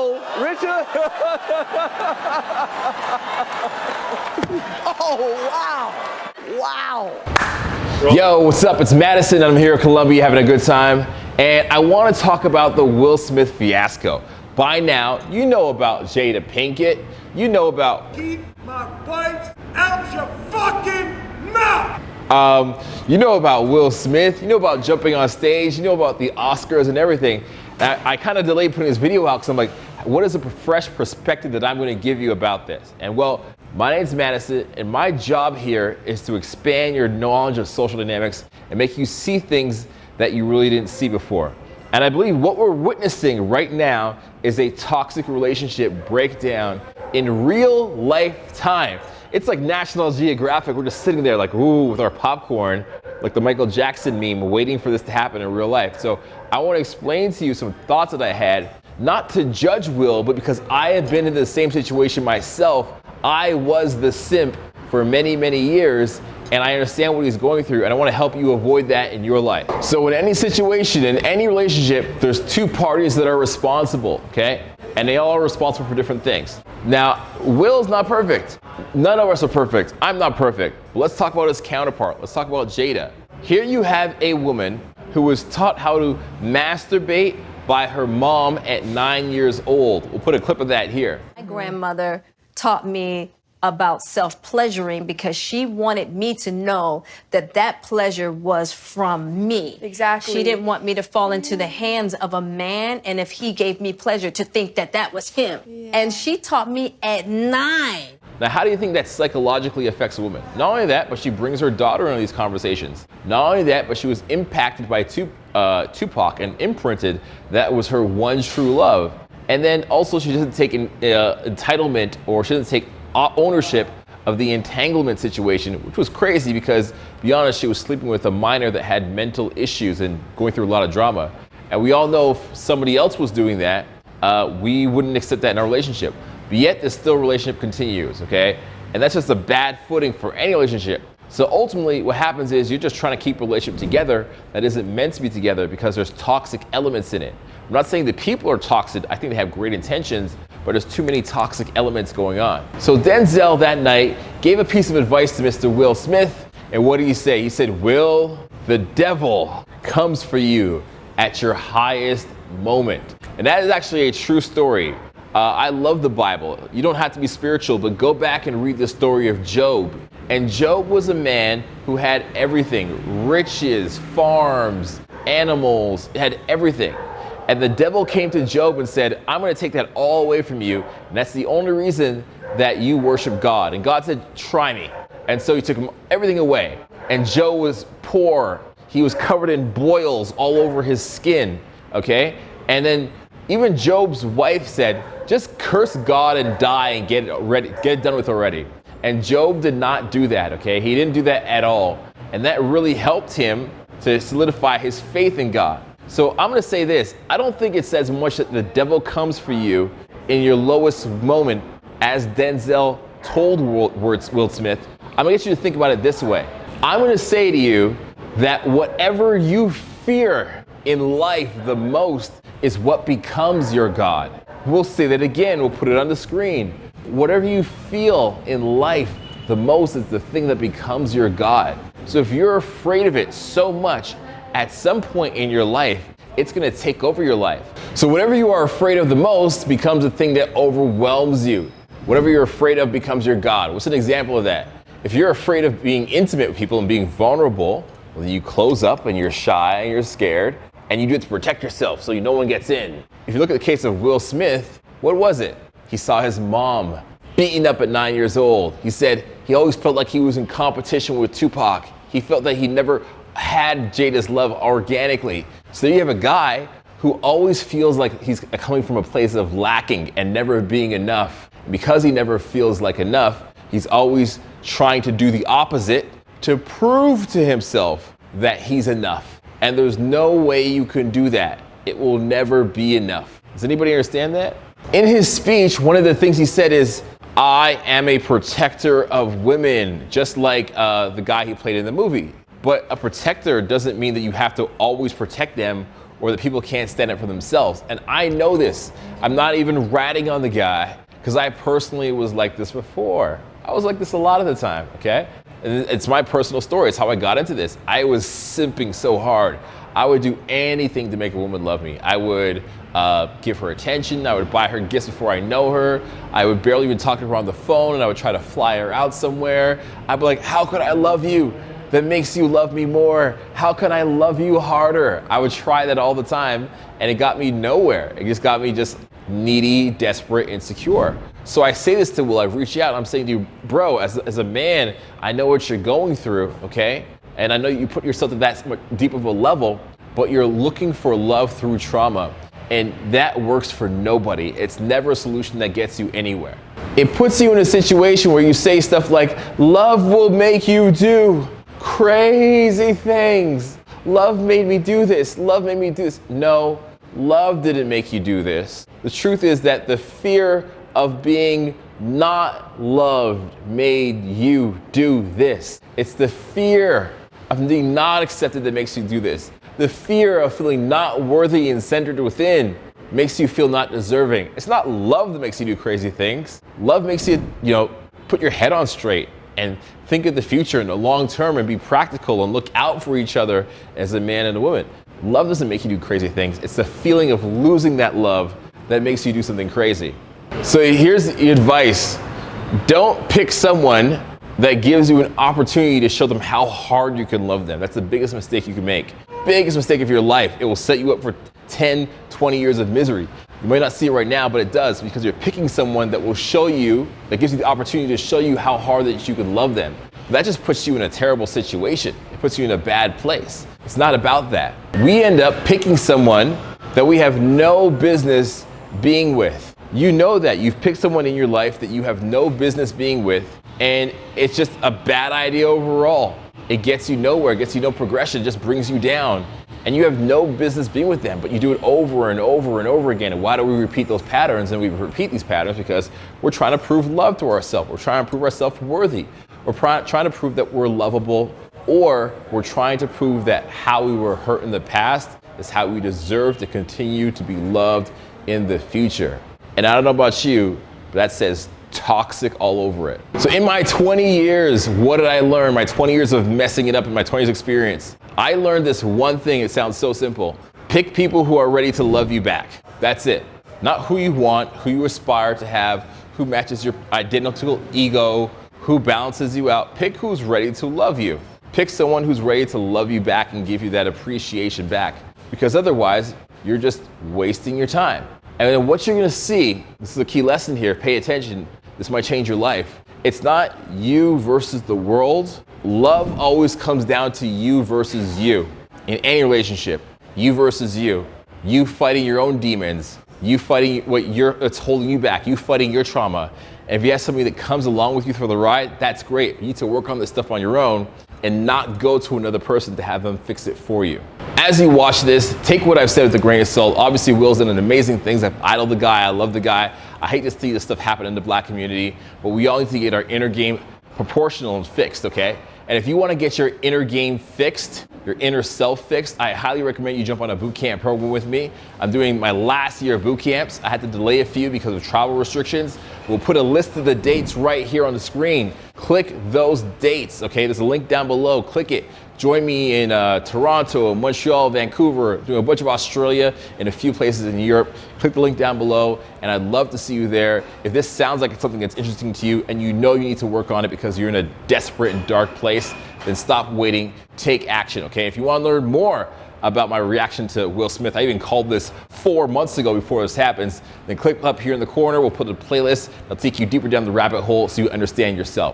Uh-oh, Richard. Oh, wow. Wow. Yo, what's up? It's Madison. I'm here in Columbia having a good time. And I want to talk about the Will Smith fiasco. By now, you know about Jada Pinkett. You know about... Keep my words out your fucking mouth! You know about Will Smith. You know about jumping on stage. You know about the Oscars and everything. And I kind of delayed putting this video out because I'm like, what is a fresh perspective that I'm going to give you about this? And well, my name's Madison, and my job here is to expand your knowledge of social dynamics and make you see things that you really didn't see before. And I believe what we're witnessing right now is a toxic relationship breakdown in real life time. It's like National Geographic. We're just sitting there like, ooh, with our popcorn, like the Michael Jackson meme, waiting for this to happen in real life. So I want to explain to you some thoughts that I had, not to judge Will, but because I have been in the same situation myself. I was the simp for many, many years, and I understand what he's going through, and I want to help you avoid that in your life. So in any situation, in any relationship, there's two parties that are responsible, okay? And they all are responsible for different things. Now, Will's not perfect. None of us are perfect. I'm not perfect. But let's talk about his counterpart. Let's talk about Jada. Here you have a woman who was taught how to masturbate by her mom at 9 years old. We'll put a clip of that here. My grandmother taught me about self-pleasuring because she wanted me to know that that pleasure was from me. Exactly. She didn't want me to fall into the hands of a man, and if he gave me pleasure, to think that that was him. Yeah. And she taught me at 9. Now, how do you think that psychologically affects a woman? Not only that, but she brings her daughter into these conversations. Not only that, but she was impacted by Tupac and imprinted that was her one true love. And then also she doesn't take entitlement, or she doesn't take ownership of the entanglement situation, which was crazy because, to be honest, she was sleeping with a minor that had mental issues and going through a lot of drama. And we all know if somebody else was doing that, we wouldn't accept that in our relationship. But yet, this still relationship continues, okay? And that's just a bad footing for any relationship. So ultimately, what happens is you're just trying to keep a relationship together that isn't meant to be together because there's toxic elements in it. I'm not saying that people are toxic. I think they have great intentions, but there's too many toxic elements going on. So Denzel that night gave a piece of advice to Mr. Will Smith. And what did he say? He said, Will, the devil comes for you at your highest moment. And that is actually a true story. I love the Bible. You don't have to be spiritual, but go back and read the story of Job. And Job was a man who had everything, riches, farms, animals, had everything. And the devil came to Job and said, I'm going to take that all away from you. And that's the only reason that you worship God. And God said, try me. And so he took him everything away. And Job was poor. He was covered in boils all over his skin. Okay? And then even Job's wife said, just curse God and die and get it done with already. And Job did not do that, okay? He didn't do that at all. And that really helped him to solidify his faith in God. So I'm going to say this. I don't think it says much that the devil comes for you in your lowest moment, as Denzel told Will Smith. I'm going to get you to think about it this way. I'm going to say to you that whatever you fear in life the most is what becomes your God. We'll say that again. We'll put it on the screen. Whatever you feel in life the most is the thing that becomes your God. So if you're afraid of it so much, at some point in your life, it's going to take over your life. So whatever you are afraid of the most becomes the thing that overwhelms you. Whatever you're afraid of becomes your God. What's an example of that? If you're afraid of being intimate with people and being vulnerable, well, then you close up and you're shy and you're scared, and you do it to protect yourself so no one gets in. If you look at the case of Will Smith, what was it? He saw his mom beaten up at 9 years old. He said he always felt like he was in competition with Tupac. He felt that he never had Jada's love organically. So you have a guy who always feels like he's coming from a place of lacking and never being enough. Because he never feels like enough, he's always trying to do the opposite to prove to himself that he's enough. And there's no way you can do that. It will never be enough. Does anybody understand that? In his speech, one of the things he said is, I am a protector of women, just like the guy he played in the movie. But a protector doesn't mean that you have to always protect them or that people can't stand up for themselves. And I know this. I'm not even ratting on the guy, because I personally was like this before. I was like this a lot of the time, okay? And it's my personal story. It's how I got into this. I was simping so hard. I would do anything to make a woman love me. I would give her attention. I would buy her gifts before I know her. I would barely even talk to her on the phone, and I would try to fly her out somewhere. I'd be like, how could I love you that makes you love me more? How can I love you harder? I would try that all the time, and it got me nowhere. It just got me just needy, desperate, insecure. So I say this to Will. I reach out. I'm saying to you, bro, as a man, I know what you're going through, okay? And I know you put yourself to that deep of a level, but you're looking for love through trauma. And that works for nobody. It's never a solution that gets you anywhere. It puts you in a situation where you say stuff like, love will make you do crazy things. Love made me do this. Love made me do this. No, love didn't make you do this. The truth is that the fear of being not loved made you do this. It's the fear of being not accepted that makes you do this. The fear of feeling not worthy and centered within makes you feel not deserving. It's not love that makes you do crazy things. Love makes you, put your head on straight and think of the future and the long term and be practical and look out for each other as a man and a woman. Love doesn't make you do crazy things. It's the feeling of losing that love that makes you do something crazy. So here's the advice. Don't pick someone that gives you an opportunity to show them how hard you can love them. That's the biggest mistake you can make. Biggest mistake of your life. It will set you up for 10, 20 years of misery. You might not see it right now, but it does, because you're picking someone that will show you, that gives you the opportunity to show you how hard that you can love them. That just puts you in a terrible situation. It puts you in a bad place. It's not about that. We end up picking someone that we have no business being with. You know that. You've picked someone in your life that you have no business being with, and it's just a bad idea overall. It gets you nowhere, it gets you no progression, it just brings you down. And you have no business being with them, but you do it over and over and over again. And why do we repeat those patterns? And we repeat these patterns because we're trying to prove love to ourselves. We're trying to prove ourselves worthy. We're trying to prove that we're lovable, or we're trying to prove that how we were hurt in the past is how we deserve to continue to be loved in the future. And I don't know about you, but that says toxic all over it. So in my 20 years, what did I learn? My 20 years of messing it up in my 20 years experience. I learned this one thing. It sounds so simple. Pick people who are ready to love you back. That's it. Not who you want, who you aspire to have, who matches your identical ego, who balances you out. Pick who's ready to love you. Pick someone who's ready to love you back and give you that appreciation back. Because otherwise, you're just wasting your time. And then what you're gonna see, this is a key lesson here, pay attention. This might change your life. It's not you versus the world. Love always comes down to you versus you. In any relationship, you versus you. You fighting your own demons. You fighting what's holding you back. You fighting your trauma. And if you have somebody that comes along with you for the ride, that's great. You need to work on this stuff on your own and not go to another person to have them fix it for you. As you watch this, take what I've said with a grain of salt. Obviously, Will's done an amazing things. I've idoled the guy. I love the guy. I hate to see this stuff happen in the Black community, but we all need to get our inner game proportional and fixed, okay? And if you want to get your inner game fixed, your inner self fixed, I highly recommend you jump on a boot camp program with me. I'm doing my last year of boot camps. I had to delay a few because of travel restrictions. We'll put a list of the dates right here on the screen. Click those dates, okay? There's a link down below. Click it. Join me in Toronto, Montreal, Vancouver, doing a bunch of Australia and a few places in Europe. Click the link down below, and I'd love to see you there. If this sounds like it's something that's interesting to you and you know you need to work on it because you're in a desperate and dark place, then stop waiting, take action, okay? If you want to learn more about my reaction to Will Smith, I even called this 4 months ago before this happens, then click up here in the corner. We'll put a playlist that'll take you deeper down the rabbit hole so you understand yourself.